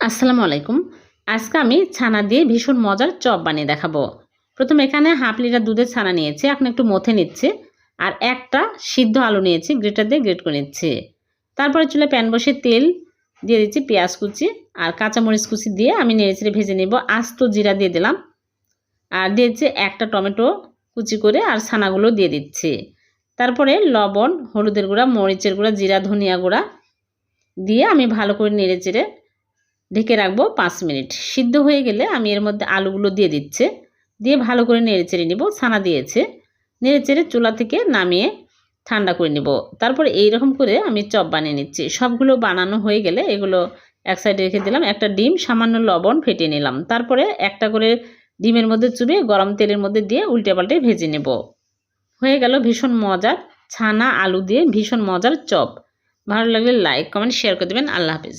আসসালামু আলাইকুম। আজকে আমি ছানা দিয়ে ভীষণ মজার চপ বানিয়ে দেখাবো। প্রথমে এখানে হাফ লিটার দুধের ছানা নিয়েছি, এখন একটু মথে নিচ্ছি। আর একটা সিদ্ধ আলু নিয়েছি, গ্রেটার দিয়ে গ্রেট করে নিচ্ছি। তারপরে চুলায় প্যান বসে তেল দিয়ে দিচ্ছি, পেঁয়াজ কুচি আর কাঁচামরিচ কুচি দিয়ে আমি নেড়েচেড়ে ভেজে নেব। আস্ত জিরা দিয়ে দিলাম আর দিয়েছি একটা টমেটো কুচি করে, আর ছানাগুলো দিয়ে দিচ্ছি। তারপরে লবণ, হলুদের গুঁড়া, মরিচের গুঁড়া, জিরা ধনিয়া গুঁড়া দিয়ে আমি ভালো করে নেড়েচেড়ে ঢেকে রাখবো 5 মিনিট। সিদ্ধ হয়ে গেলে আমি এর মধ্যে আলুগুলো দিয়ে দিচ্ছি, দিয়ে ভালো করে নেড়েচেড়ে নিব। ছানা দিয়েছে, নেড়েচেড়ে চুলা থেকে নামিয়ে ঠান্ডা করে নিব। তারপরে এইরকম করে আমি চপ বানিয়ে নিচ্ছি। সবগুলো বানানো হয়ে গেলে এগুলো এক সাইডে রেখে দিলাম। একটা ডিম সামান্য লবণ ফেটিয়ে নিলাম। তারপরে একটা করে ডিমের মধ্যে চুবিয়ে গরম তেলের মধ্যে দিয়ে উল্টে পাল্টে ভেজে নেব। হয়ে গেল ভীষণ মজার ছানা আলু দিয়ে ভীষণ মজার চপ। ভালো লাগলে লাইক কমেন্ট শেয়ার করে দেবেন। আল্লাহ হাফেজ।